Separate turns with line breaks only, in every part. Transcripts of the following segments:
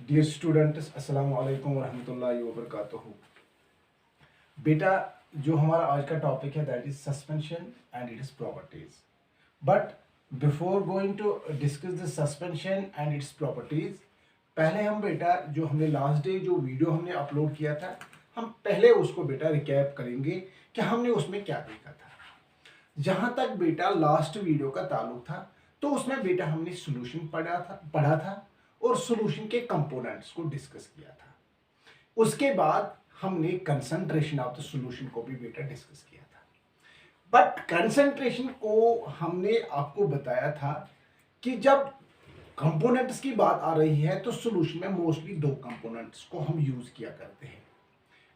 Dear students, अस्सलाम वालेकुम वरहमतुल्लाहि वबरकातुहू। बेटा, जो हमारा आज का टॉपिक है that is suspension and its properties. But before going to discuss the suspension and its properties, पहले हम बेटा जो हमने लास्ट डे जो वीडियो हमने अपलोड किया था, हम पहले उसको बेटा रिकैप करेंगे कि हमने उसमें क्या देखा था। जहां तक बेटा लास्ट वीडियो का ताल्लुक था, तो उसमें बेटा हमने सॉल्यूशन पढ़ा था और सॉल्यूशन के कंपोनेंट्स को डिस्कस किया था। उसके बाद हमने कंसंट्रेशन ऑफ द सॉल्यूशन को भी बेटा डिस्कस किया था। बट कंसंट्रेशन को हमने आपको बताया था कि जब कंपोनेंट्स की बात आ रही है तो सॉल्यूशन में मोस्टली दो कंपोनेंट्स को हम यूज किया करते हैं,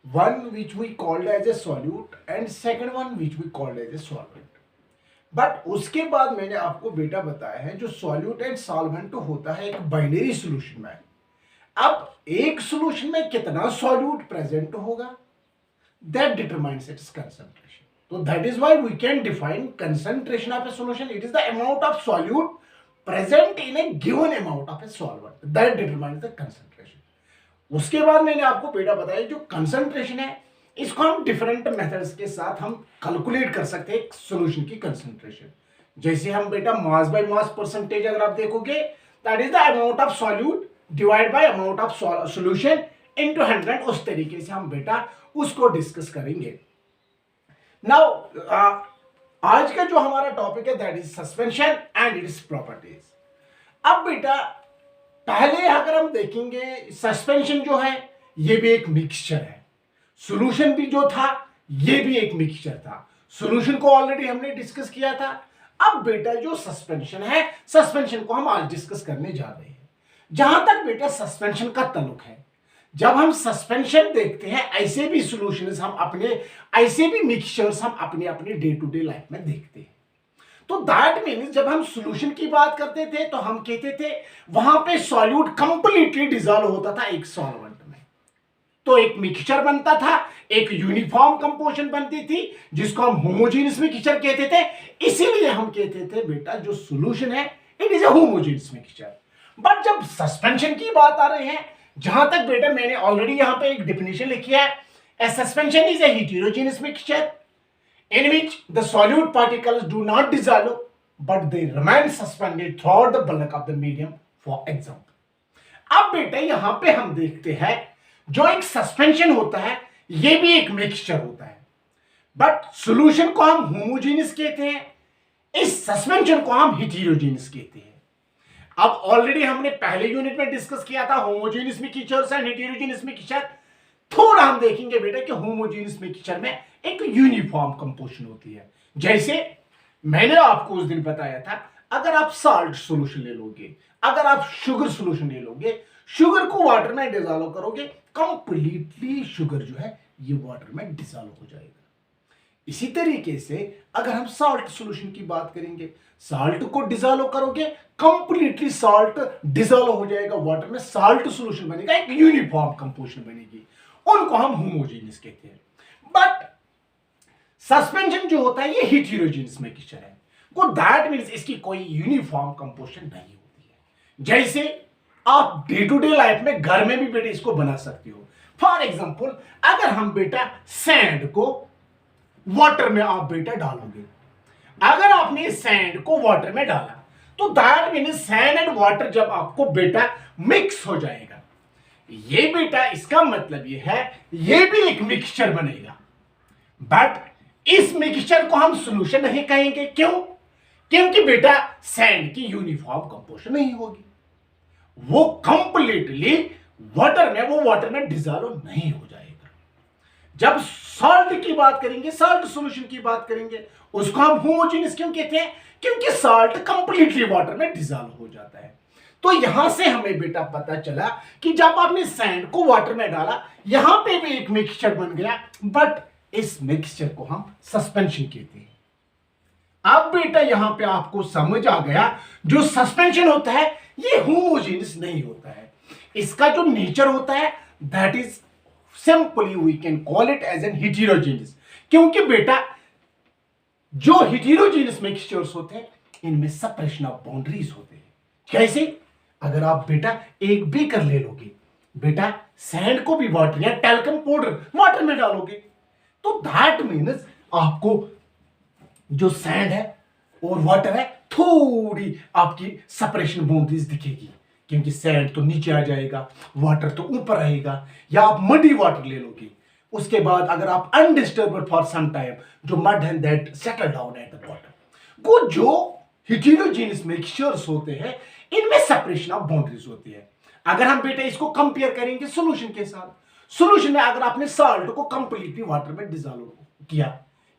one which we called as a solute and second one which we called as a solvent. But उसके बाद मैंने आपको बेटा बताया है जो सॉल्यूट एंड सॉल्वेंट होता है एक बाइनरी सॉल्यूशन में। अब एक सॉल्यूशन में कितना सॉल्यूट प्रेजेंट होगा दैट डिटरमाइंस इट्स कंसंट्रेशन। तो that is why we can define concentration of a solution, it is the amount of solute present in a given amount of a solvent, that determines the concentration. उसके बाद मैंने आपको बेटा बताया जो concentration है इसको हम डिफरेंट मेथड्स के साथ हम कैलकुलेट कर सकते हैं सॉल्यूशन की कंसंट्रेशन। जैसे हम बेटा मास बाय मास परसेंटेज अगर आप देखोगे that is the amount of solute divide by amount of solution into 100, उस तरीके से हम बेटा उसको डिस्कस करेंगे। नाउ आज का जो हमारा टॉपिक है that is suspension and its properties. अब बेटा पहले अगर हम देखेंगे सस्पेंशन जो है ये भी एक मिक्सचर है, सॉल्यूशन भी जो था ये भी एक मिक्सचर था। सॉल्यूशन को ऑलरेडी हमने डिस्कस किया था। अब बेटा जो सस्पेंशन है, सस्पेंशन को हम आज डिस्कस करने जा रहे हैं। जहां तक बेटा सस्पेंशन का ताल्लुक है, जब हम सस्पेंशन देखते हैं ऐसे भी सॉल्यूशंस हम अपने, ऐसे भी मिक्सचर्स हम अपने अपने डे टू डे लाइफ में देखते हैं। तो दैट मीन्स जब हम सॉल्यूशन की बात करते थे तो हम कहते थे वहां पे सॉल्यूट कंप्लीटली डिसॉल्व होता था एक सॉल्वेंट में, तो एक मिक्सचर बनता था, एक यूनिफॉर्म कंपोजिशन बनती थी जिसको हम होमोजेनियस मिक्सचर कहते थे। इसीलिए हम कहते थे बेटा जो सॉल्यूशन है it is a homogeneous mixture. But जब सस्पेंशन की बात आ रही है, जहां तक बेटा मैंने ऑलरेडी यहां पे एक डेफिनेशन लिखी है, a suspension is a heterogeneous mixture in which the solute particles do not dissolve but they remain suspended throughout the bulk of the medium, for example। अब बेटा यहां पे हम देखते हैं जो एक सस्पेंशन होता है ये भी एक मिक्सचर होता है, बट सॉल्यूशन को हम होमोजेनियस कहते हैं, इस सस्पेंशन को हम हेटेरोजेनियस कहते हैं। अब ऑलरेडी हमने पहले यूनिट में डिस्कस किया था homogeneous mixture and heterogeneous mixture. थोड़ा हम देखेंगे बेटा कि होमोजेनियस मिक्सचर में एक यूनिफॉर्म कंपोजिशन होती है। जैसे मैंने आपको उस दिन बताया था, अगर आप साल्ट सॉल्यूशन ले लोगे, अगर आप शुगर सॉल्यूशन ले लोगे, शुगर को वाटर में डिसॉल्व करोगे, कंप्लीटली शुगर जो है ये वाटर में डिसॉल्व हो जाएगा। इसी तरीके से अगर हम साल्ट सॉल्यूशन की बात करेंगे, साल्ट को डिसॉल्व करोगे, कंप्लीटली साल्ट डिसॉल्व हो जाएगा वाटर में, साल्ट सॉल्यूशन बनेगा, एक यूनिफॉर्म कंपोजिशन बनेगी, उनको हम होमोजेनियस कहते हैं। बट सस्पेंशन जो होता है ये हेटेरोजेनियस मिक्सचर है, को दैट मींस इसकी कोई यूनिफॉर्म कंपोजिशन नहीं होती है। जैसे आप डे टू डे लाइफ में घर में भी बेटा इसको बना सकते हो। फॉर एग्जांपल अगर हम बेटा सैंड को वाटर में आप बेटा डालोगे, अगर आपने सैंड को वाटर में डाला तो that means sand and water जब आपको बेटा मिक्स हो जाएगा, ये बेटा इसका मतलब ये है ये भी एक मिक्सचर बनेगा। बट इस मिक्सचर को हम सॉल्यूशन नहीं कहेंगे, क्यों? क्योंकि बेटा सैंड की यूनिफॉर्म कंपोजिशन नहीं होगी, वो कंप्लीटली वाटर में डिसॉल्व नहीं हो जाएगा। जब सॉल्ट की बात करेंगे, सॉल्ट सॉल्यूशन की बात करेंगे, उसको हम होमोजेनियस क्यों कहते हैं? क्योंकि सॉल्ट कंप्लीटली वाटर में डिसॉल्व हो जाता है। तो यहां से हमें बेटा पता चला कि जब आपने सैंड को वाटर में डाला, यहां पे भी एक मिक्सचर बन गया, बट इस मिक्सचर को हम सस्पेंशन कहते हैं। अब बेटा यहां पे आपको समझ आ गया जो सस्पेंशन होता है ये होमोजेनियस नहीं होता है, इसका जो नेचर होता है that is simply we can call it as an heterogeneous. क्योंकि बेटा जो हेटेरोजेनियस मिक्सचर्स होते हैं इनमें सेपरेशन ऑफ बाउंड्रीज होते हैं। कैसे? अगर आप बेटा एक बीकर ले लोगे, बेटा सैंड को भी वाटर या टैल्कम पाउडर वाटर में डालोगे तो दैट मीन्स आपको जो सैंड है और वाटर है थोड़ी आपकी सेपरेशन बाउंड्रीज दिखेगी, क्योंकि सैंड तो नीचे आ जाएगा, वाटर तो ऊपर रहेगा। या आप मडी वाटर ले लोगे, उसके बाद अगर आप अनडिस्टर्ब्ड फॉर सम टाइम, जो mud and that settle down at the bottom, वो जो हेटेरोजेनस मिक्सचर्स होते हैं इनमें सेपरेशन ऑफ बाउंड्रीज होती है। अगर हम बेटा इसको कंपेयर करेंगे सॉल्यूशन के साथ, सॉल्यूशन में अगर आपने साल्ट को कंप्लीटली वाटर में डिसॉल्व किया,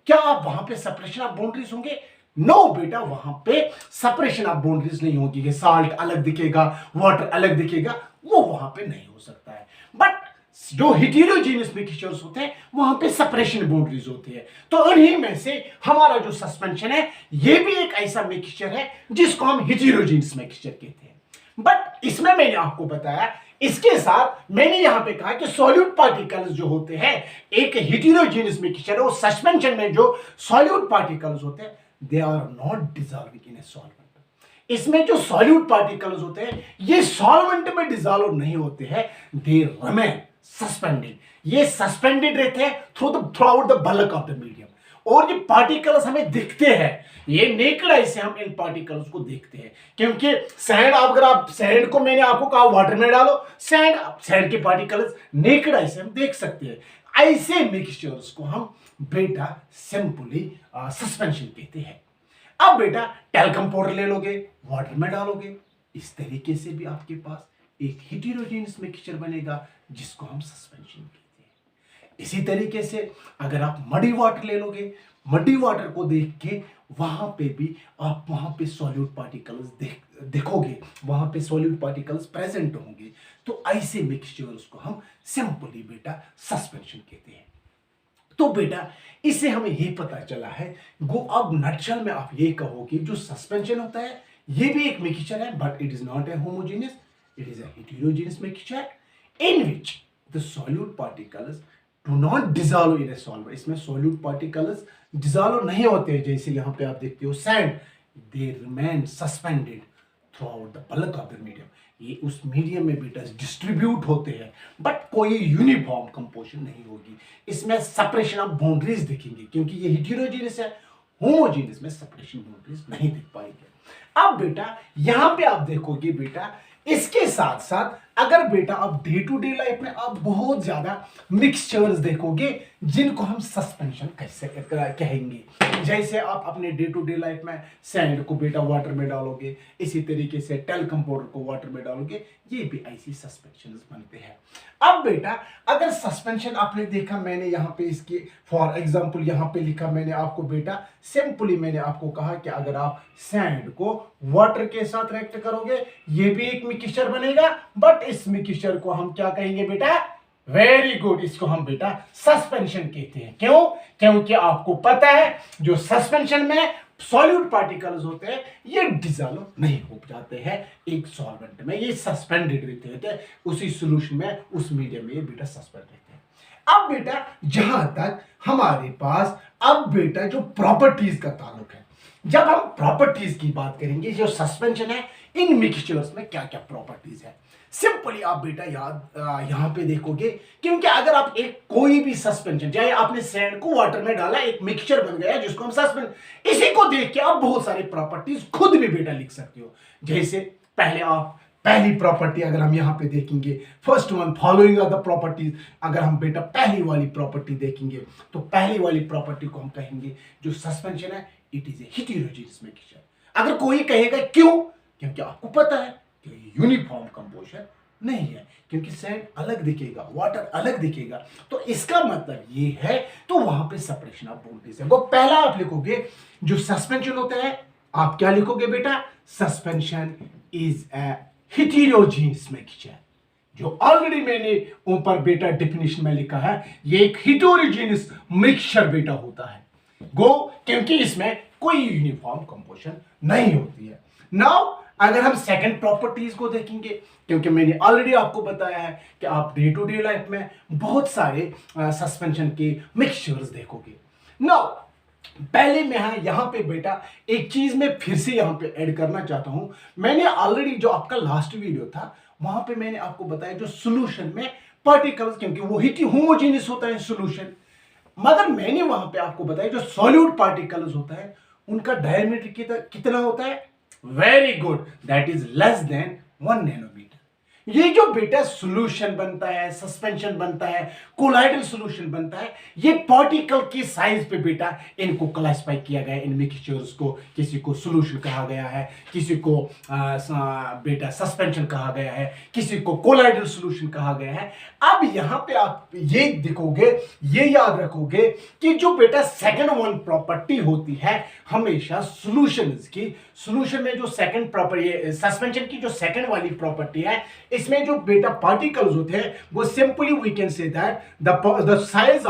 क्या आप वहां पे सेपरेशन ऑफ बाउंड्रीज होंगे? नो बेटा, वहां पे सेपरेशन ऑफ बाउंड्रीज नहीं होगी कि साल्ट अलग दिखेगा वाटर अलग दिखेगा, वो वहां पे नहीं हो सकता है। बट जो हेटेरोजेनस मिक्सचर्स होते हैं वहां पे सेपरेशन बाउंड्रीज होती है। तो उन्हीं में से हमारा जो सस्पेंशन है ये भी एक ऐसा मिक्सचर है जिसको हम हेटेरोजेनस मिक्सचर कहते हैं। बट इसमें मैंने आपको बताया, इसके साथ मैंने यहां पे कहा कि सॉल्यूट पार्टिकल्स जो होते हैं, एक हेटेरोजेनस मिक्सचर है, वो सस्पेंशन में जो सॉल्यूट पार्टिकल्स होते हैं they are not dissolving in a solvent. इसमें जो सॉल्यूट पार्टिकल्स होते हैं ये सॉल्वेंट में डिसॉल्व नहीं होते हैं, दे रिमेन सस्पेंडेड। ये सस्पेंडेड रहते हैं through out the bulk of the medium. और ये पार्टिकल्स हमें दिखते हैं, ये नेकेड आई से हम इन पार्टिकल्स को देखते हैं, क्योंकि सैंड, अगर आप सैंड को, मैंने आपको कहा वाटर में डालो, सैंड के पार्टिकल्स नेकेड आई से हम देख सकते हैं। ऐसे मिक्सचर्स को हम बेटा सिंपली सस्पेंशन कहते हैं। अब बेटा टैल्कम पाउडर ले लोगे, वाटर में डालोगे, इस तरीके से भी आपके पास एक हेटेरोजेनस मिक्सचर बनेगा जिसको हम सस्पेंशन कहते हैं। इसी तरीके से अगर आप मडी वाटर ले लोगे, मडी वाटर को देख के वहां पे भी आप वहां पे सॉल्यूट पार्टिकल्स देखोगे, वहां पे सॉल्यूट पार्टिकल्स प्रेजेंट होंगे, तो ऐसे मिक्सचर्स को हम सिंपली बेटा सस्पेंशन कहते हैं। तो बेटा इससे हमें ये पता चला है, गो अब नटशल में आप ये कहोगे जो सस्पेंशन होता है ये भी एक मिक्सचर है, but it is not a homogeneous, it is a heterogeneous mixture in which the solute particles do not dissolve in a solvent। इसमें solute particles dissolve नहीं होते हैं, जैसे यहां पे आप देखते हो sand, they remain suspended throughout the bulk of the medium। ये उस मीडियम में बेटा डिस्ट्रीब्यूट होते हैं, बट कोई यूनिफॉर्म कंपोजिशन नहीं होगी। इसमें सेपरेशन ऑफ बाउंड्रीज दिखेंगे, क्योंकि ये हेटेरोजेनस है, होमोजेनस में सेपरेशन बाउंड्रीज नहीं दिख पाएंगे। अब बेटा यहां पे आप देखोगे बेटा, इसके साथ साथ अगर बेटा आप डे टू डे लाइफ में आप बहुत ज्यादा मिक्सचर्स देखोगे जिनको हम सस्पेंशन कैसे कहेंगे। जैसे आप अपने डे टू डे लाइफ में सैंड को बेटा वाटर में डालोगे, इसी तरीके से टैल्कम पाउडर को वाटर में डालोगे, ये भी ऐसी सस्पेंशन बनते हैं। अब बेटा अगर सस्पेंशन आपने देखा, मैंने यहाँ पे इसकी फॉर एग्जांपल यहाँ पे लिखा मैंने आपको बेटा, सिंपली मैंने आपको कहा कि अगर आप सैंड को वाटर के साथ रिएक्ट करोगे ये भी एक मिक्सचर बनेगा, बट इस मिक्सचर को हम क्या कहेंगे बेटा? वेरी गुड, इसको हम बेटा सस्पेंशन कहते हैं। क्यों? क्योंकि आपको पता है जो सस्पेंशन में सॉल्यूट पार्टिकल्स होते हैं ये डिसॉल्व नहीं हो जाते हैं एक सॉल्वेंट में, ये सस्पेंडेड रहते हैं उसी सॉल्यूशन में, उस मीडियम में ये बेटा सस्पेंड रहते हैं। अब बेटा जहां तक हमारे पास अब बेटा जो प्रॉपर्टीज का ताल्लुक है, जब हम प्रॉपर्टीज की बात करेंगे, जो सस्पेंशन है इन मिक्सचर्स में क्या क्या प्रॉपर्टीज है, सिंपली आप बेटा याद यहां पे देखोगे, क्योंकि अगर आप एक कोई भी सस्पेंशन, चाहे आपने सैंड को वाटर में डाला एक मिक्सचर बन गया जिसको हम सस्पेंड, इसी को देख के आप बहुत सारे प्रॉपर्टीज खुद भी बेटा लिख सकते हो। जैसे पहले आप पहली प्रॉपर्टी अगर हम यहां पे देखेंगे, first one following of the properties, अगर हम बेटा पहली वाली प्रॉपर्टी देखेंगे तो पहली वाली प्रॉपर्टी को हम कहेंगे जो सस्पेंशन है it is a heterogeneous mixture. अगर कोई कहेगा क्यों, क्योंकि आपको पता है कि यूनिफॉर्म कंपोजिशन नहीं है, क्योंकि सैंड अलग दिखेगा, वाटर अलग दिखेगा, तो इसका मतलब ये है, तो वहां पे सेपरेशन ऑफ बाउंड्रीज है। वो पहला आप लिखोगे जो सस्पेंशन होता है, आप क्या लिखोगे बेटा? Suspension is A heterogeneous mixture, जो ऑलरेडी मैंने ऊपर बेटा डेफिनेशन में लिखा है, ये एक हेटेरोजेनस मिक्सचर बेटा होता है। गो, क्योंकि इसमें कोई यूनिफॉर्म कंपोजिशन नहीं होती है। नाउ अगर हम सेकंड प्रॉपर्टीज को देखेंगे, क्योंकि मैंने ऑलरेडी आपको बताया है कि आप डे टू डे लाइफ में बहुत सारे सस्पेंशन के मिक्सचर्स देखोगे। नाउ पहले मैं यहां पे बेटा एक चीज में फिर से यहां पे ऐड करना चाहता हूं। मैंने ऑलरेडी जो आपका लास्ट वीडियो था वहां पे मैंने आपको बताया जो सॉल्यूशन में पार्टिकल्स, क्योंकि वो ही होमोजेनियस होता है सॉल्यूशन, मगर मैंने वहां पे आपको बताया जो सॉल्यूट पार्टिकल्स होता है उनका डायमीटर कितना होता है, very good, that is less than 1 nanometer. ये जो बेटा सॉल्यूशन बनता है, सस्पेंशन बनता है, कोलाइडल सॉल्यूशन बनता है, ये पार्टिकल की साइज पे बेटा इनको क्लासिफाई किया गया है इन मिक्सचर्स को। किसी को सॉल्यूशन कहा गया है, किसी को बेटा सस्पेंशन कहा गया है, किसी को कोलाइडल सॉल्यूशन कहा गया है। अब यहां पे आप ये देखोगे, ये याद रखोगे कि जो बेटा सेकंड वन प्रॉपर्टी होती है हमेशा सॉल्यूशंस की, सॉल्यूशन में जो सेकंड प्रॉपर्टी, सस्पेंशन की जो सेकंड वाली प्रॉपर्टी है, इसमें जो बेटा पार्टिकल्स होते हैं वो simply we can say that the size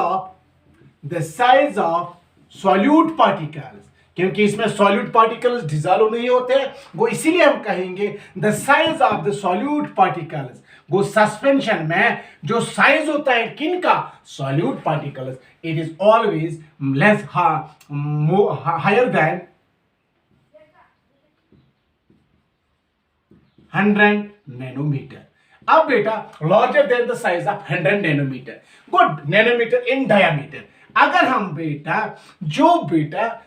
of solute particles, क्योंकि इसमें सॉल्यूट पार्टिकल्स डिसॉल्व नहीं होते हैं, वो इसीलिए हम कहेंगे the size of the solute particles. वो सस्पेंशन में जो साइज होता है किनका, solute particles, it is always less higher than 100 nanometer. अब बेटा larger than the size of 100 nanometer, good, nanometer in diameter. अगर हम बेटा जो बेटा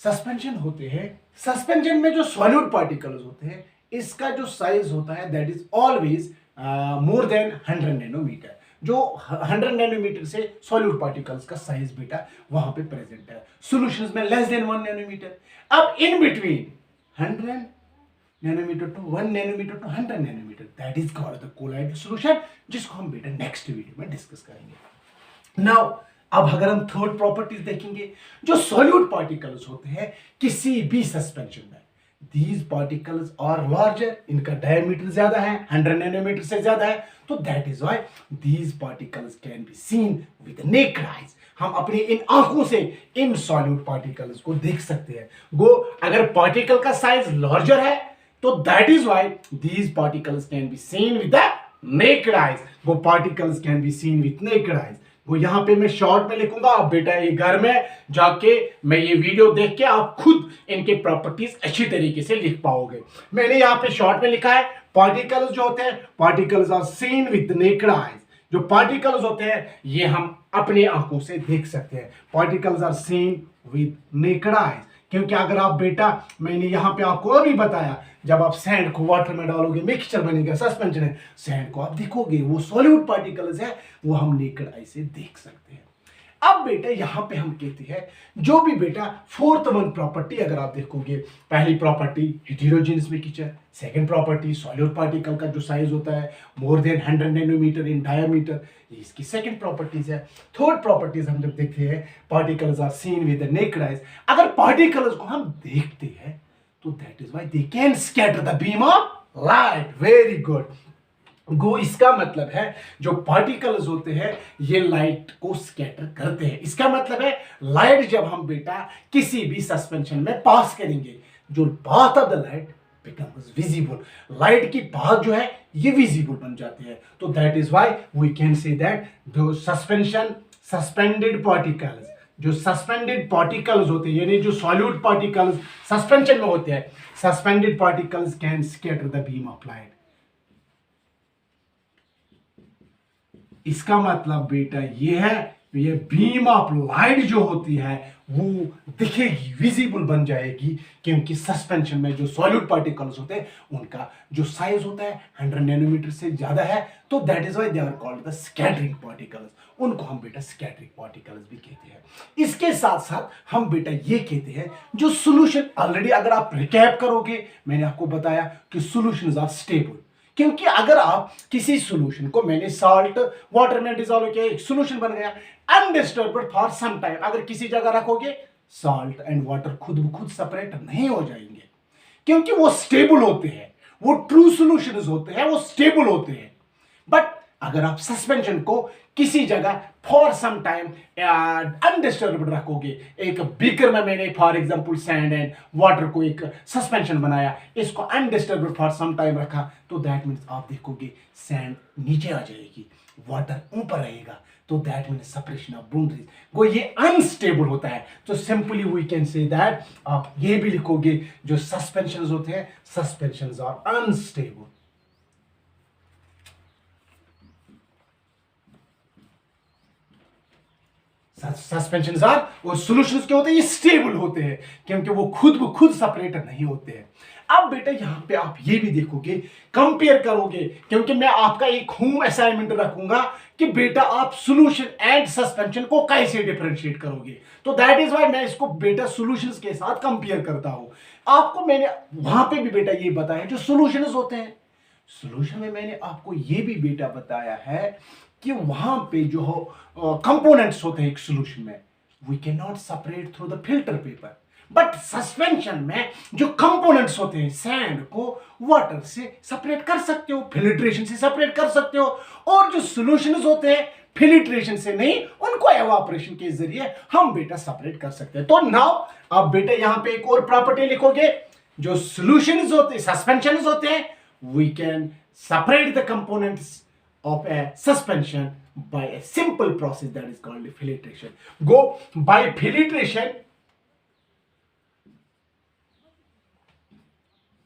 सस्पेंशन होते हैं, सस्पेंशन में जो सॉल्यूट पार्टिकल्स होते हैं, इसका जो साइज होता है that is always more than 100 nanometer. जो 100 नैनोमीटर से सॉल्यूट पार्टिकल्स का साइज बेटा वहां पे प्रेजेंट है, सॉल्यूशंस में लेस देन 1 नैनोमीटर। अब in between 100 nanometre to 1 nanometre to 100 nanometre, that is called the colloidal solution, जिसको हम बेटा नेक्स्ट वीडियो में डिस्कस करेंगे। नाउ अब अगर हम थर्ड प्रॉपर्टीज देखेंगे, जो सॉल्यूट पार्टिकल्स होते हैं किसी भी सस्पेंशन में, these particles are larger, इनका डायमीटर ज्यादा है, 100 नैनोमीटर से ज्यादा है, तो that is why these particles can be seen with the naked eyes। हम अपनी इन आंखों से इन सॉल्यूट पार्टिकल्स को देख सकते हैं। वो अगर पार्टिकल का साइज लार्जर है तो that is why these particles can be seen with the naked eyes। वो particles can be seen with naked eyes. वो यहां पे मैं शॉर्ट में लिखूंगा, आप बेटा ये घर में जाके मैं ये वीडियो देख के आप खुद इनके प्रॉपर्टीज अच्छी तरीके से लिख पाओगे। मैंने यहां पे शॉर्ट में लिखा है पार्टिकल्स जो होते हैं, particles are seen with naked eyes. जो पार्टिकल्स होते हैं ये हम अपनी आंखों से देख सकते हैं, particles are seen with naked eyes. क्योंकि अगर आप बेटा, मैंने यहां पे आपको अभी बताया, जब आप सैंड को वाटर में डालोगे मिक्सचर बनेगा, सस्पेंशन है, सैंड को आप देखोगे वो सॉल्यूट पार्टिकल्स है, वो हम नेकेड आई से देख सकते हैं। अब बेटा यहां पे हम कहते हैं जो भी बेटा फोर्थ वन प्रॉपर्टी अगर आप देखोगे, पहली property heterogeneous mixture, second property solute particle का जो साइज होता है more than 100 nanometre in diameter, ये इसकी सेकंड प्रॉपर्टीज है। थर्ड प्रॉपर्टीज हम जब देखते हैं particles are seen with the naked eyes. अगर पार्टिकल्स को हम देखते हैं तो that is why they can scatter the beam of light. Very good, go इसका मतलब है जो पार्टिकल्स होते हैं ये लाइट को स्कैटर करते हैं। इसका मतलब है लाइट जब हम बेटा किसी भी सस्पेंशन में पास करेंगे, जो path of the light becomes visible, light की पाथ जो है ये विजिबल बन जाती है। तो that is why we can say that the suspension suspended particles, जो सस्पेंडेड पार्टिकल्स होते हैं यानी जो सॉल्यूट पार्टिकल्स सस्पेंशन में होते हैं, suspended particles can scatter the beam of light. इसका मतलब बेटा ये है, ये बीम ऑफ लाइट जो होती है वो दिखेगी, विजिबल बन जाएगी, क्योंकि सस्पेंशन में जो सॉल्यूट पार्टिकल्स होते हैं उनका जो साइज होता है 100 नैनोमीटर से ज्यादा है, तो that is why they are called the scattering particles. उनको हम बेटा स्कैटरिंग पार्टिकल्स भी कहते हैं। इसके साथ साथ हम बेटा ये कहते हैं जो सॉल्यूशन, ऑलरेडी अगर आप रिकैप करोगे मैंने आपको बताया कि सॉल्यूशंस आर स्टेबल, क्योंकि अगर आप किसी सॉल्यूशन को, मैंने सॉल्ट वाटर में डिसॉल्व किया, एक सॉल्यूशन बन गया अनडिस्टर्ब्ड फॉर सम टाइम, अगर किसी जगह रखोगे सॉल्ट एंड वाटर खुद ब खुद सेपरेट नहीं हो जाएंगे, क्योंकि वो स्टेबल होते हैं, वो ट्रू सॉल्यूशंस होते हैं, वो स्टेबल होते हैं। बट अगर आप सस्पेंशन को किसी जगह फॉर सम टाइम अनडिस्टर्ब्ड रखोगे, एक बीकर में मैंने for example sand and water को एक सस्पेंशन बनाया, इसको अनडिस्टर्ब्ड फॉर सम टाइम रखा, तो दैट मीन्स आप देखोगे सैंड नीचे आ जाएगी, वाटर ऊपर रहेगा, तो that means separation of boundaries, वो ये अनस्टेबल होता है। तो simply we can say that, आप ये भी लिखोगे जो सस्पेंशंस होते हैं, सस्पेंशंस आर अनस्टेबल। सस्पेंशन और सॉल्यूशंस क्या होते हैं, ये स्टेबल होते हैं क्योंकि वो खुद सेपरेट नहीं होते हैं। अब बेटा यहां पे आप ये भी देखोगे, कंपेयर करोगे, क्योंकि मैं आपका एक होम असाइनमेंट रखूंगा कि बेटा आप सॉल्यूशन एंड सस्पेंशन को कैसे डिफरेंशिएट करोगे। तो दैट इज व्हाई मैं इसको बेटा सॉल्यूशंस के साथ कंपेयर करता हूं। आपको मैंने वहां पे भी बेटा ये बताया जो सॉल्यूशंस होते हैं, सॉल्यूशन में मैंने आपको ये भी बेटा बताया है कि वहां पे जो कंपोनेंट्स होते हैं एक सॉल्यूशन में, we can not separate through the filter paper. But suspension में जो कंपोनेंट्स होते हैं, सैंड को वाटर से सेपरेट कर सकते हो, फिल्ट्रेशन से सेपरेट कर सकते हो, और जो सॉल्यूशंस होते हैं फिल्ट्रेशन से नहीं, उनको एवापोरेशन के जरिए हम बेटा सेपरेट कर सकते हैं। तो नाउ आप बेटा यहां पे एक और प्रॉपर्टी लिखोगे, जो सॉल्यूशंस होते हैं, सस्पेंशंस होते हैं, we can separate the components of a suspension by a simple process that is called filtration. Go by filtration,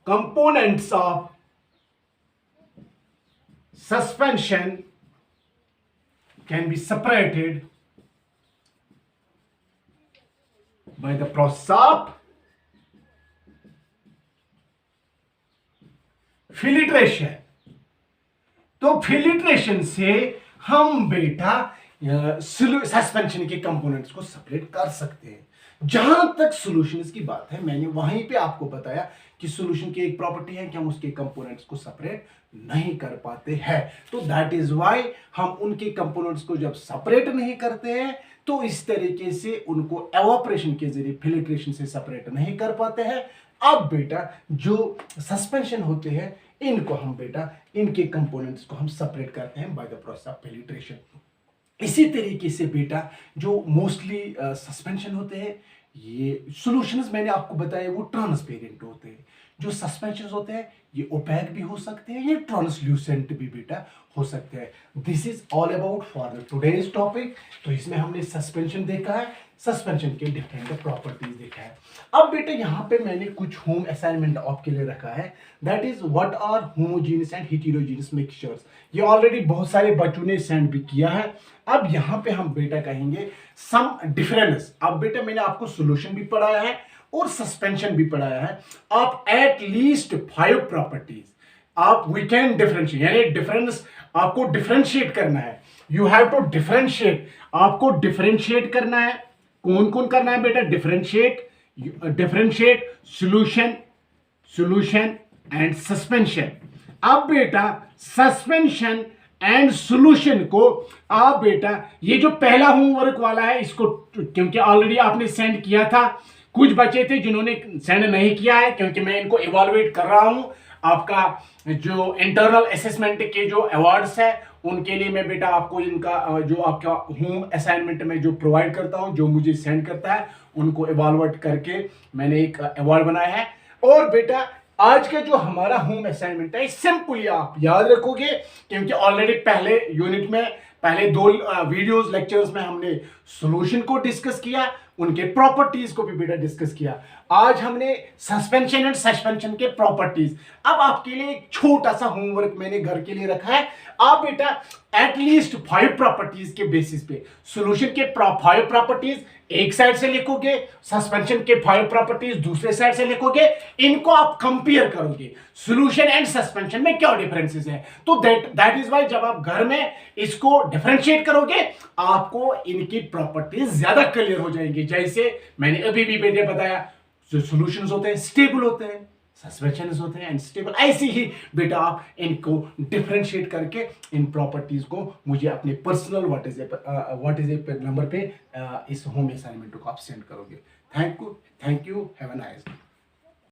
components of suspension can be separated by the process of filtration. तो filtration से हम बेटा suspension के components को separate कर सकते हैं। जहां तक सॉल्यूशंस की बात है, मैंने वहीं पे आपको बताया कि सॉल्यूशन की एक प्रॉपर्टी है कि हम उसके कंपोनेंट्स को सेपरेट नहीं कर पाते हैं। तो दैट इज व्हाई हम उनके कंपोनेंट्स को जब सेपरेट नहीं करते हैं तो इस तरीके से उनको एवापोरेशन के जरिए फिल्ट्रेशन से सेपरेट नहीं कर पाते हैं। अब बेटा जो सस्पेंशन होते हैं, इनको हम बेटा इनके कंपोनेंट्स को हम सेपरेट करते हैं by the process of filtration. इसी तरीके से बेटा जो मोस्टली सस्पेंशन होते हैं, ये सॉल्यूशंस मैंने आपको बताया वो ट्रांसपेरेंट होते हैं। जो सस्पेंशन होते हैं ये ओपैक भी हो सकते हैं, ये ट्रांसल्यूसेंट भी बेटा हो सकते हैं। This is all about for the today's topic. तो इसमें हमने सस्पेंशन देखा है, सस्पेंशन के डिफरेंट प्रॉपर्टीज देखा है। अब बेटा यहाँ पे मैंने कुछ होम असाइनमेंट आपके लिए रखा है, that is what are homogeneous and heterogeneous mixtures. ये ऑलरेडी बहुत सारे बच्चों ने सेंड भी किया है। अब यहाँ पे हम बेटा कहेंगे सम डिफरेंस। अब बेटा मैंने आपको सॉल्यूशन भी पढ़ाया है और सस्पेंशन भी पढ़ाया है। आप एट लीस्ट 5 प्रॉपर्टीज आप वी कैन डिफरेंशिएट, यानी डिफरेंस आपको डिफरेंशिएट करना है। यू हैव टू डिफरेंशिएट, आपको डिफरेंशिएट करना है। कौन कौन करना है बेटा? Differentiate solution and suspension. अब बेटा सस्पेंशन एंड सॉल्यूशन को आप बेटा ये जो पहला होमवर्क वाला है इसको, क्योंकि ऑलरेडी आपने सेंड किया था, कुछ बच्चे थे जिन्होंने सेंड नहीं किया है क्योंकि मैं इनको इवैल्यूएट कर रहा हूं। आपका जो इंटरनल असेसमेंट के जो अवार्ड्स है उनके लिए मैं बेटा आपको इनका जो आपका होम असाइनमेंट में जो प्रोवाइड करता हूं, जो मुझे सेंड करता है उनको इवैल्यूएट करके मैंने एक अवार्ड बनाया है। और बेटा आज का जो हमारा होम असाइनमेंट है सिंपली आप याद रखोगे, क्योंकि ऑलरेडी पहले यूनिट में पहले 2 वीडियोस लेक्चर्स में हमने सॉल्यूशन को डिस्कस किया, उनके प्रॉपर्टीज को भी बेटा डिस्कस किया। आज हमने सस्पेंशन एंड सस्पेंशन के प्रॉपर्टीज। अब आपके लिए एक छोटा सा होमवर्क मैंने घर के लिए रखा है। आप बेटा एटलीस्ट 5 प्रॉपर्टीज के बेसिस पे सॉल्यूशन के 5 प्रॉपर्टीज एक साइड से लिखोगे, सस्पेंशन के 5 प्रॉपर्टीज दूसरे साइड से लिखोगे, इनको आप कंपेयर करोगे सॉल्यूशन एंड सस्पेंशन में क्या डिफरेंसेस है। तो दैट इज व्हाई जब आप घर में इसको डिफरेंशिएट करोगे आपको इनकी प्रॉपर्टीज ज्यादा क्लियर हो जाएंगी। जैसे मैंने अभी भी बेटे बताया, जो सॉल्यूशंस होते हैं स्टेबल होते हैं, सस्पेंशंस होते हैं अनस्टेबल। ऐसे ही बेटा आप इनको डिफरेंशिएट करके इन प्रॉपर्टीज को मुझे अपने personal what is a number पे इस होम असाइनमेंट को आप सेंड करोगे। Thank you, have a nice day.